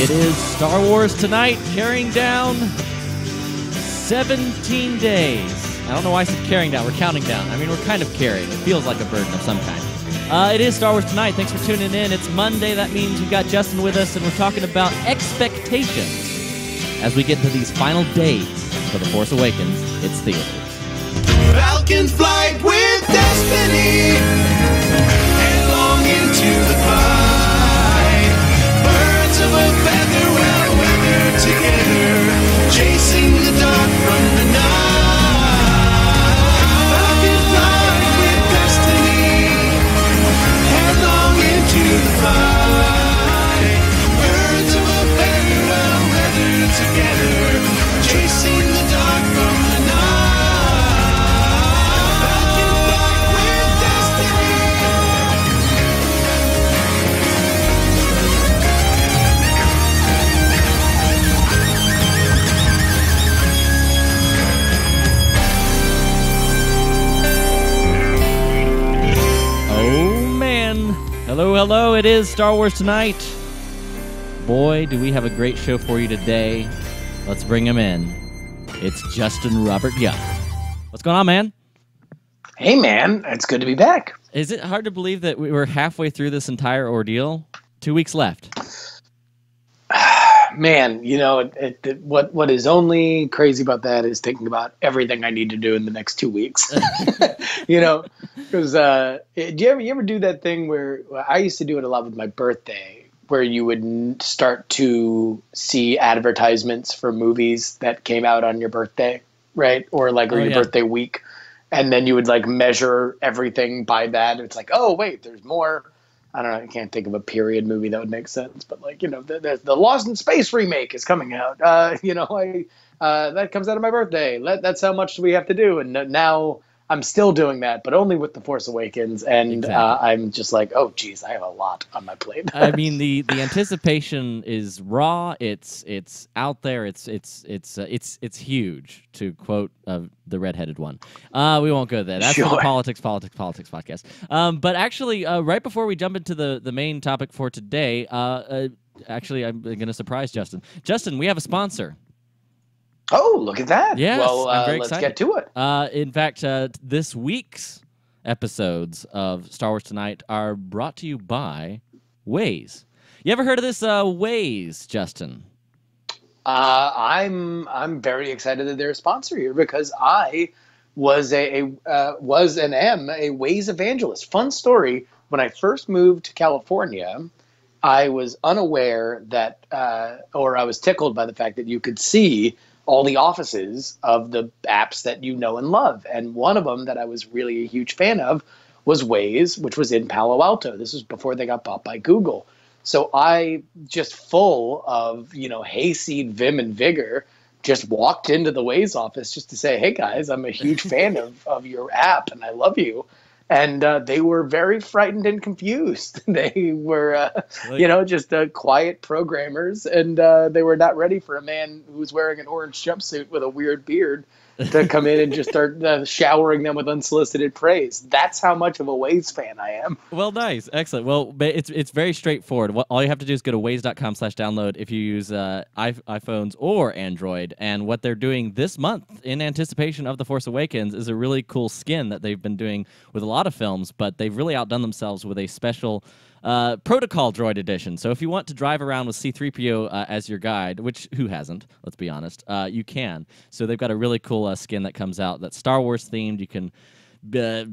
It is Star Wars Tonight, carrying down 17 days. I don't know why I said carrying down. We're counting down. I mean, we're kind of carrying. It feels like a burden of some kind. It is Star Wars Tonight. Thanks for tuning in. It's Monday. That means we've got Justin with us, and we're talking about expectations as we get to these final days for The Force Awakens. It's theaters. Falcon flight with destiny, headlong into the fight. Birds of a feather, well weathered together, chasing the dark from the night. Falcon flight with destiny, headlong into the fight. Birds of a feather, well weathered together, chasing the dark from the night. Hello, hello, it is Star Wars Tonight. Boy, do we have a great show for you today. Let's bring him in. It's Justin Robert Young. What's going on, man? Hey, man. It's good to be back. Is it hard to believe that we were halfway through this entire ordeal? 2 weeks left. Man, you know, what is only crazy about that is thinking about everything I need to do in the next 2 weeks. You know, because do you ever do that thing where I used to do it a lot with my birthday, where you would start to see advertisements for movies that came out on your birthday, right? Or your birthday week. And then you would measure everything by that. It's like, oh, wait, there's more. I don't know. I can't think of a period movie that would make sense, but the Lost in Space remake is coming out. That comes out of my birthday. That's how much we have to do. And now I'm still doing that, but only with The Force Awakens. And exactly. I'm just like, oh, geez, I have a lot on my plate. I mean, the anticipation is raw. It's out there. It's huge. To quote the redheaded one. We won't go there. That's for the politics podcast. But actually, right before we jump into the main topic for today, actually, I'm going to surprise Justin. Justin, we have a sponsor. Oh, look at that. Yes, well, I'm very let's excited. get to it. In fact, this week's episodes of Star Wars Tonight are brought to you by Waze. You ever heard of this Waze, Justin? I'm very excited that they're a sponsor here because I was and am a Waze evangelist. Fun story. When I first moved to California, I was unaware that, or I was tickled by the fact that you could see all the offices of the apps that you know and love. And one of them that I was really a huge fan of was Waze, which was in Palo Alto. This was before they got bought by Google. So I, just full of, hayseed, vim, and vigor, just walked into the Waze office just to say, hey, guys, I'm a huge fan of your app, and I love you. And they were very frightened and confused. They were, just quiet programmers, and they were not ready for a man who was wearing an orange jumpsuit with a weird beard to come in and just start showering them with unsolicited praise. That's how much of a Waze fan I am. Well, nice. Excellent. Well, it's very straightforward. All you have to do is go to waze.com/download if you use iPhones or Android. And what they're doing this month in anticipation of The Force Awakens is a really cool skin that they've been doing with a lot of films, but they've really outdone themselves with a special Protocol Droid Edition. So if you want to drive around with C-3PO as your guide, which who hasn't, let's be honest, you can. So they've got a really cool skin that comes out that's Star Wars themed. You can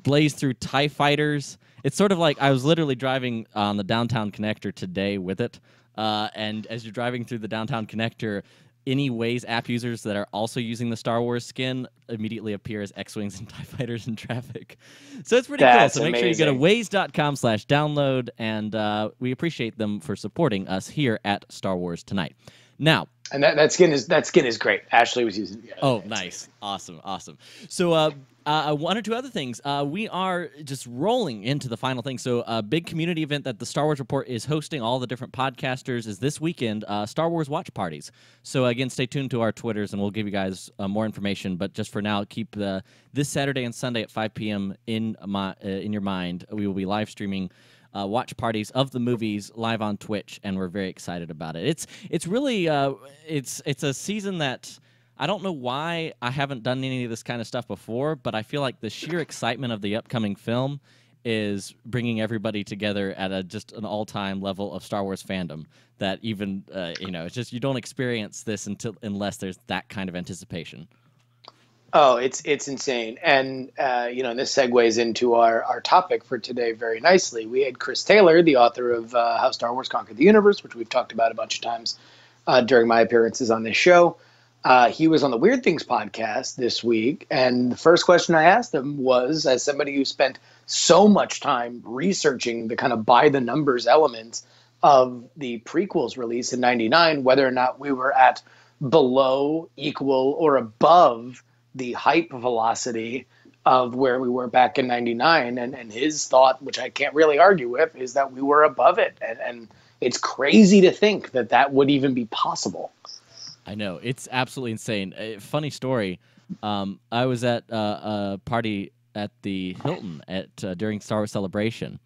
blaze through TIE fighters. It's sort of like I was literally driving on the downtown connector today with it. And as you're driving through the downtown connector, any Waze app users that are also using the Star Wars skin immediately appear as X-Wings and TIE fighters in traffic. So it's pretty cool. So make sure you go to waze.com/download, and we appreciate them for supporting us here at Star Wars Tonight. Now, and that skin is great. Ashley was using it. Oh, nice. Awesome. So one or two other things. We are just rolling into the final thing. So a big community event that the Star Wars Report is hosting, all the different podcasters, is this weekend, Star Wars watch parties. So again, stay tuned to our Twitters, and we'll give you guys more information. But just for now, keep this Saturday and Sunday at 5 p.m. in your mind. We will be live streaming watch parties of the movies live on Twitch, and we're very excited about it. It's really it's a season that I don't know why I haven't done any of this kind of stuff before, but I feel like the sheer excitement of the upcoming film is bringing everybody together at just an all-time level of Star Wars fandom that even it's just you don't experience this unless there's that kind of anticipation. Oh, it's insane. And, this segues into our topic for today very nicely. We had Chris Taylor, the author of How Star Wars Conquered the Universe, which we've talked about a bunch of times during my appearances on this show. He was on the Weird Things podcast this week. And the first question I asked him was, as somebody who spent so much time researching the kind of by-the-numbers elements of the prequels release in 99, whether or not we were at below, equal, or above the hype velocity of where we were back in 99. And his thought, which I can't really argue with, is that we were above it. And it's crazy to think that that would even be possible. I know. It's absolutely insane. Funny story. I was at a party at the Hilton during Star Wars Celebration.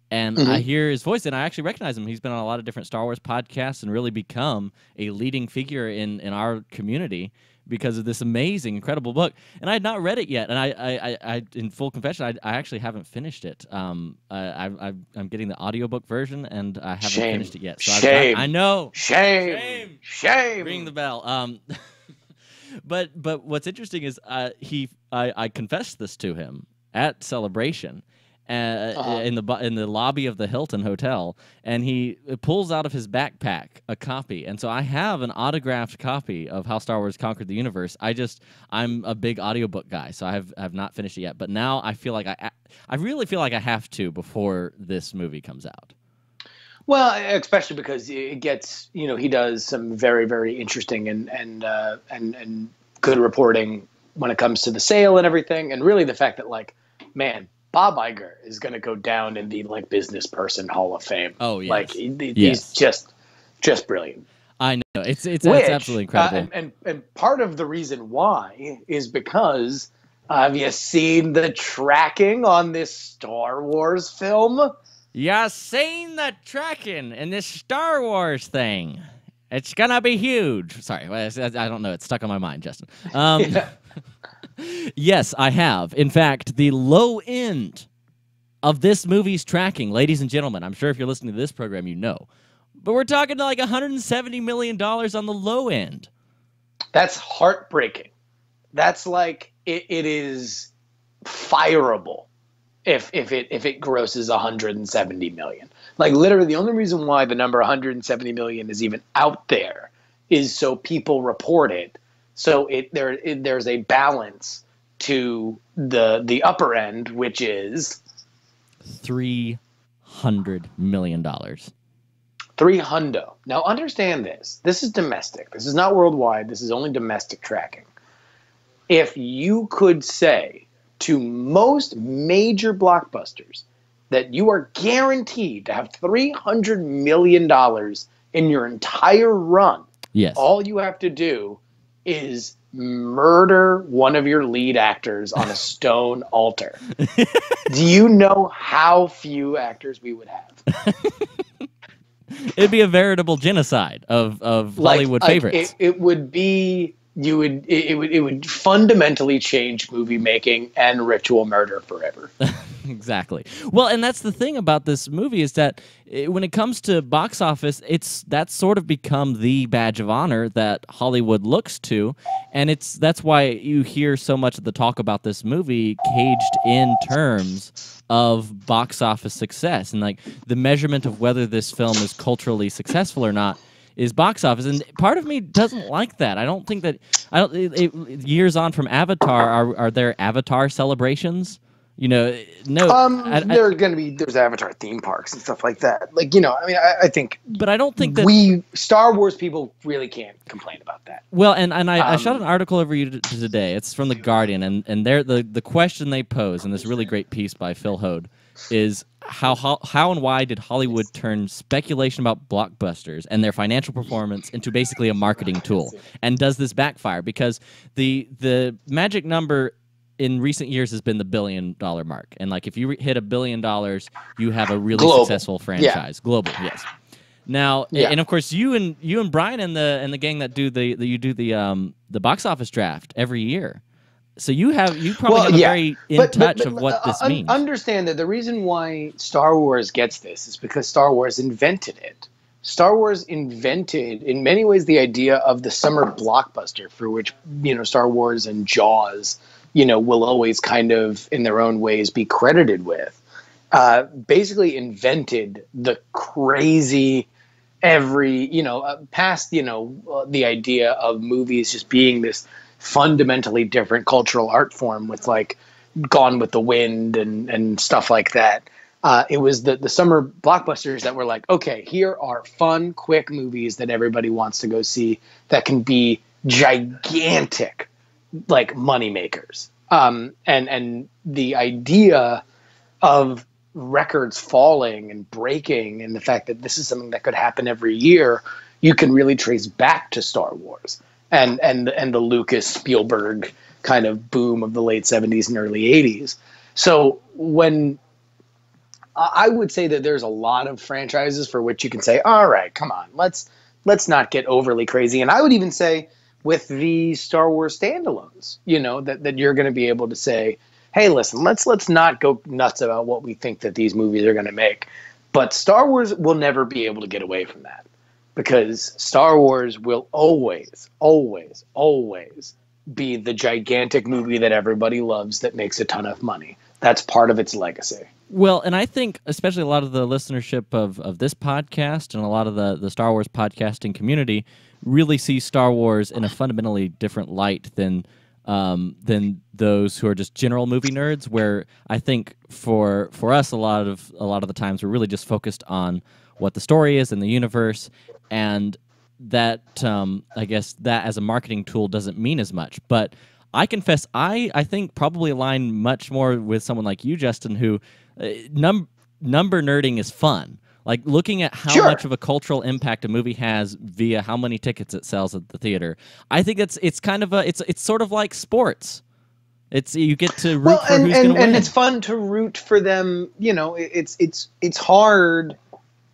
And I hear his voice, and I actually recognize him. He's been on a lot of different Star Wars podcasts and really become a leading figure in our community because of this amazing, incredible book. And I had not read it yet, and I in full confession, I actually haven't finished it. I'm getting the audiobook version, and I haven't finished it yet. So Shame. I know. Shame. Ring the bell. But what's interesting is I confessed this to him at Celebration. In the lobby of the Hilton Hotel, and he pulls out of his backpack a copy, and so I have an autographed copy of How Star Wars Conquered the Universe. I'm a big audiobook guy, so I have not finished it yet. But now I feel like I really feel like I have to before this movie comes out. Well, especially because it gets he does some very, very interesting and good reporting when it comes to the sale and everything, and really the fact that man, Bob Iger is going to go down in the business person Hall of Fame. Oh, yes. He's just brilliant. I know. It's absolutely incredible. And part of the reason why is because have you seen the tracking on this Star Wars film? You seen the tracking in this Star Wars thing? It's gonna be huge. Sorry, I don't know. It's stuck on my mind, Justin. Yes, I have. In fact, the low end of this movie's tracking, ladies and gentlemen, I'm sure if you're listening to this program, you know, but we're talking to $170 million on the low end. That's heartbreaking. That's it is fireable if it grosses 170 million. Literally, the only reason why the number 170 million is even out there is so people report it. So there's a balance to the upper end, which is $300 million. 300. Now understand this. This is domestic. This is not worldwide. This is only domestic tracking. If you could say to most major blockbusters that you are guaranteed to have $300 million in your entire run, yes, all you have to do is murder one of your lead actors on a stone altar. Do you know how few actors we would have? It'd be a veritable genocide of Hollywood favorites. It would be it would fundamentally change movie making and ritual murder forever. Exactly. Well, and that's the thing about this movie is that when it comes to box office, that's sort of become the badge of honor that Hollywood looks to, and that's why you hear so much of the talk about this movie caged in terms of box office success, and the measurement of whether this film is culturally successful or not is box office. And part of me doesn't like that. I don't think that years on from Avatar, are there Avatar celebrations? No. There's Avatar theme parks and stuff like that. I think. But I don't think that Star Wars people really can't complain about that. Well, and I shot an article over you today. It's from The Guardian, and the question they pose in this really great piece by Phil Hode is how and why did Hollywood turn speculation about blockbusters and their financial performance into basically a marketing tool? And does this backfire? Because the magic number in recent years has been the $1 billion mark. And like if you hit $1 billion, you have a really Global. successful franchise. Global, yes. Now, and of course, you and Brian and the gang that do the box office draft every year. So you probably have a very touch of what this means. Understand that the reason why Star Wars gets this is because Star Wars invented it. Star Wars invented, in many ways, the idea of the summer blockbuster, for which, Star Wars and Jaws, will always kind of, in their own ways, be credited with. Basically invented the crazy past, the idea of movies just being this fundamentally different cultural art form with like Gone with the Wind and stuff like that. It was the summer blockbusters that were like, okay, here are fun, quick movies that everybody wants to go see that can be gigantic, like moneymakers. And the idea of records falling and breaking and the fact that this is something that could happen every year, you can really trace back to Star Wars and the Lucas Spielberg kind of boom of the late 70s and early 80s. So when I would say that there's a lot of franchises for which you can say, all right, come on, let's not get overly crazy. And I would even say with the Star Wars standalones, that you're going to be able to say, hey, listen, let's not go nuts about what we think that these movies are going to make. But Star Wars will never be able to get away from that, because Star Wars will always, always, always be the gigantic movie that everybody loves that makes a ton of money. That's part of its legacy. Well, and I think especially a lot of the listenership of this podcast and a lot of the Star Wars podcasting community really see Star Wars in a fundamentally different light than those who are just general movie nerds, where I think for us a lot of the times we're really just focused on what the story is in the universe, and that I guess that as a marketing tool doesn't mean as much. But I confess I think probably align much more with someone like you, Justin, who number nerding is fun. Like looking at how much of a cultural impact a movie has via how many tickets it sells at the theater. I think it's kind of it's sort of like sports. It's you get to root for who's going to win, and it's fun to root for them. It's hard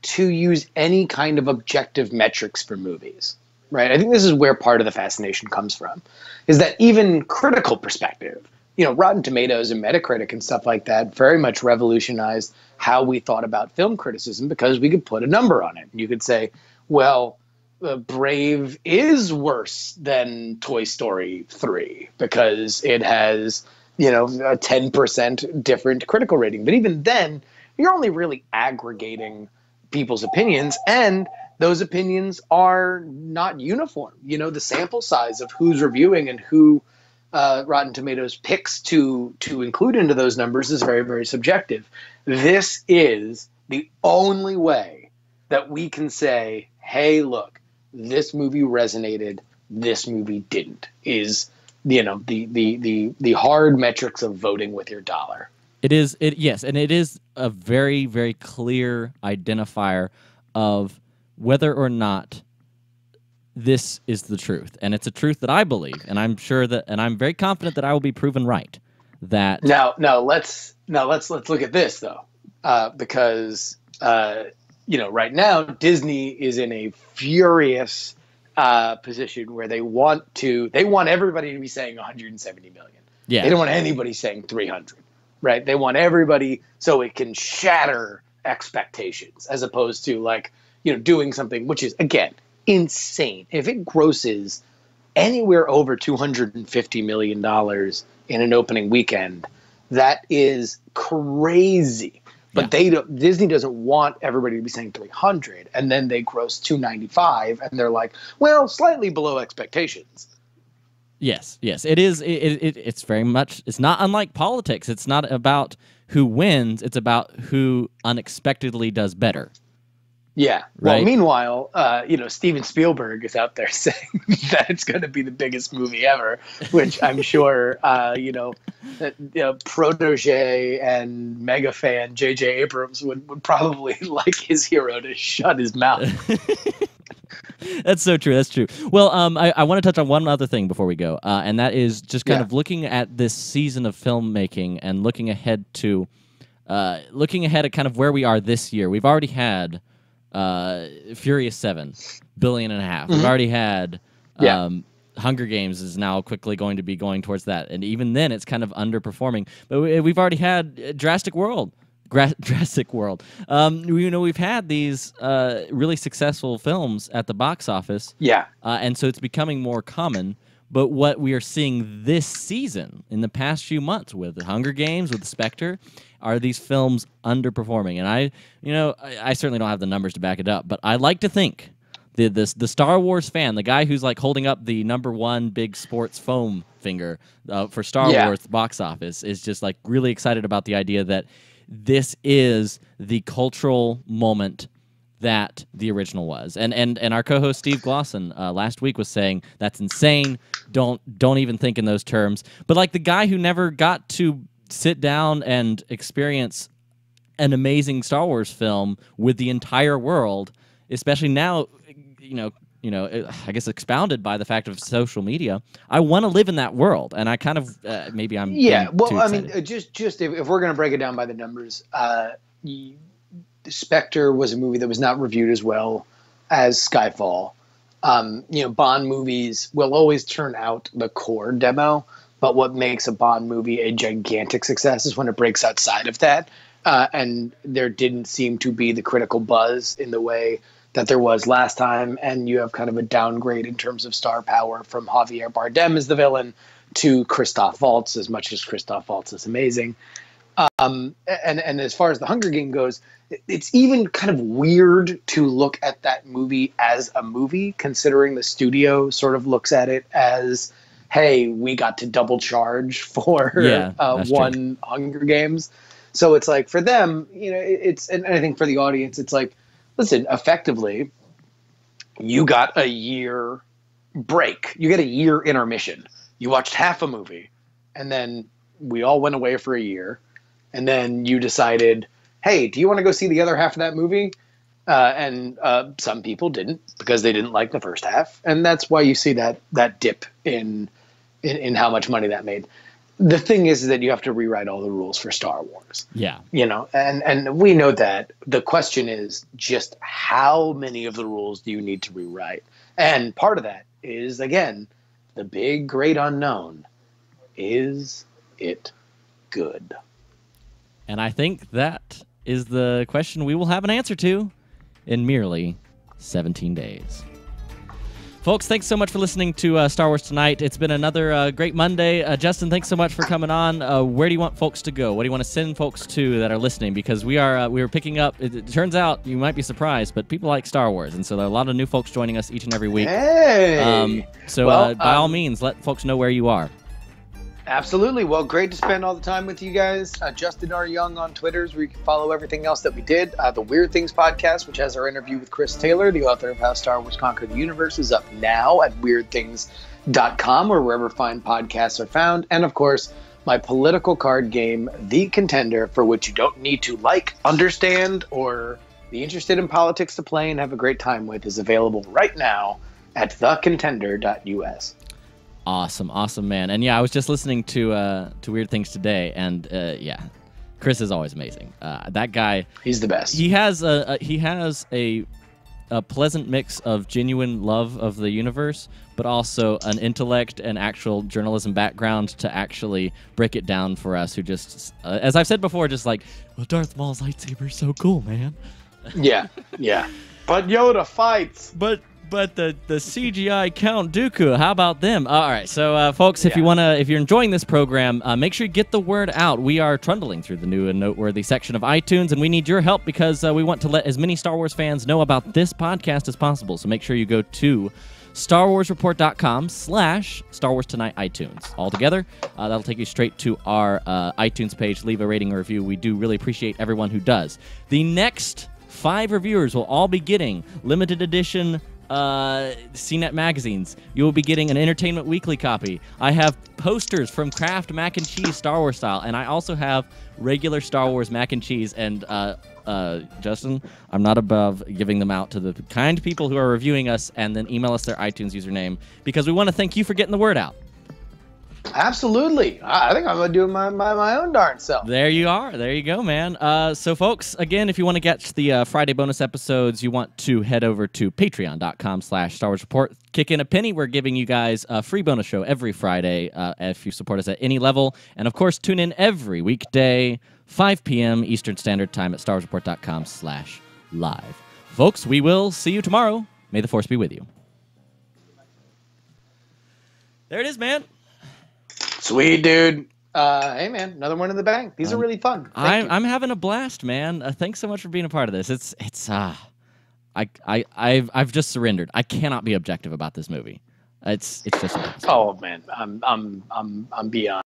to use any kind of objective metrics for movies, right? I think this is where part of the fascination comes from, is that even critical perspective, Rotten Tomatoes and Metacritic and stuff like that very much revolutionized how we thought about film criticism, because we could put a number on it. You could say, well, Brave is worse than Toy Story 3 because it has, a 10% different critical rating. But even then, you're only really aggregating people's opinions, and those opinions are not uniform. The sample size of who's reviewing and who Rotten Tomatoes picks to include into those numbers is very, very subjective. This is the only way that we can say, hey, look, this movie resonated, this movie didn't, is the hard metrics of voting with your dollar. Yes, and it is a very, very clear identifier of whether or not this is the truth. And it's a truth that I believe, and I'm sure that, and I'm very confident that I will be proven right. That now let's look at this though, because right now Disney is in a furious position where they want everybody to be saying 170 million. Yeah, they don't want anybody saying 300. Right? They want everybody so it can shatter expectations, as opposed to doing something which is, again, insane. If it grosses anywhere over $250 million in an opening weekend, that is crazy. But Disney doesn't want everybody to be saying 300, and then they gross 295, and they're like, well, slightly below expectations. Yes, it is. It's very much. It's not unlike politics. It's not about who wins. It's about who unexpectedly does better. Yeah. Right? Well, meanwhile, Steven Spielberg is out there saying that it's going to be the biggest movie ever, which I'm sure, protege and mega fan J.J. Abrams would probably like his hero to shut his mouth. That's so true. That's true. Well, I want to touch on one other thing before we go, and that is just kind of looking at this season of filmmaking and looking ahead at kind of where we are this year. We've already had Furious 7, $1.5 billion. We've already had Hunger Games is now quickly going to be going towards that, and even then, it's kind of underperforming. But we've already had Jurassic World. We've had these really successful films at the box office. Yeah. And so it's becoming more common. But what we are seeing this season, in the past few months, with the Hunger Games, with Spectre, are these films underperforming. And I certainly don't have the numbers to back it up, but I like to think the Star Wars fan, the guy who's like holding up the #1 big sports foam finger for Star Wars box office, is just like really excited about the idea that this is the cultural moment that the original was. And our co-host Steve Glosson last week was saying that's insane. Don't even think in those terms. But like the guy who never got to sit down and experience an amazing Star Wars film with the entire world, especially now, I guess expounded by the fact of social media. I want to live in that world, and I kind of maybe I'm Well, I mean, just if we're going to break it down by the numbers, Spectre was a movie that was not reviewed as well as Skyfall. Bond movies will always turn out the core demo, but what makes a Bond movie a gigantic success is when it breaks outside of that. And there didn't seem to be the critical buzz in the way that there was last time, and you have kind of a downgrade in terms of star power from Javier Bardem as the villain to Christoph Waltz, as much as Christoph Waltz is amazing. And as far as the Hunger Game goes, it's even kind of weird to look at that movie as a movie, considering the studio sort of looks at it as, hey, we got to double charge for one Hunger Games. So it's like for them, and I think for the audience, it's like, listen, effectively, you got a year break. You get a year intermission. You watched half a movie, and then we all went away for a year, and then you decided, hey, do you want to go see the other half of that movie? And some people didn't, because they didn't like the first half, and that's why you see that dip in how much money that made. The thing is that you have to rewrite all the rules for Star Wars. Yeah. And we know that. The question is just how many of the rules do you need to rewrite? And part of that is, again, the big, great unknown. Is it good? And I think that is the question we will have an answer to in merely 17 days. Folks, thanks so much for listening to Star Wars Tonight. It's been another great Monday. Justin, thanks so much for coming on. Where do you want folks to go? What do you want to send folks to that are listening? Because we are picking up, it turns out, you might be surprised, but people like Star Wars, and so there are a lot of new folks joining us each and every week. Hey! By all means, let folks know where you are. Absolutely. Well, great to spend all the time with you guys. Justin R. Young on Twitter, where you can follow everything else that we did. The Weird Things podcast, which has our interview with Chris Taylor, the author of How Star Wars Conquered the Universe, is up now at weirdthings.com or wherever fine podcasts are found. And, of course, my political card game, The Contender, for which you don't need to understand, or be interested in politics to play and have a great time with, is available right now at thecontender.us. Awesome, man. And yeah, I was just listening to Weird Things today, and Chris is always amazing. That guy, he's the best. He has a pleasant mix of genuine love of the universe, but also an intellect and actual journalism background to actually break it down for us who just, as I've said before, just like, well, Darth Maul's lightsaber is so cool, man. Yeah. But Yoda fights. But the CGI Count Dooku, how about them? All right, so folks, if you're enjoying this program, make sure you get the word out. We are trundling through the new and noteworthy section of iTunes, and we need your help because we want to let as many Star Wars fans know about this podcast as possible. So make sure you go to StarWarsReport.com/Star Wars Tonight iTunes. All together, that'll take you straight to our iTunes page. Leave a rating or review. We do really appreciate everyone who does. The next 5 reviewers will all be getting limited edition CNET magazines. You will be getting an Entertainment Weekly copy. I have posters from Kraft Mac and Cheese Star Wars style, and I also have regular Star Wars mac and cheese, and Justin, I'm not above giving them out to the kind people who are reviewing us and then email us their iTunes username because we want to thank you for getting the word out. Absolutely. I think I'm going to do my own darn self. There you are. There you go, man. So, folks, again, if you want to get the Friday bonus episodes, you want to head over to patreon.com/Star Wars Report. Kick in a penny. We're giving you guys a free bonus show every Friday if you support us at any level. And, of course, tune in every weekday, 5 p.m. Eastern Standard Time at StarWarsReport.com/live. Folks, we will see you tomorrow. May the Force be with you. There it is, man. Sweet, dude. Hey, man, another one in the bank. These are really fun. I'm having a blast, man. Thanks so much for being a part of this. I've just surrendered. I cannot be objective about this movie. It's just impossible. Oh man, I'm beyond.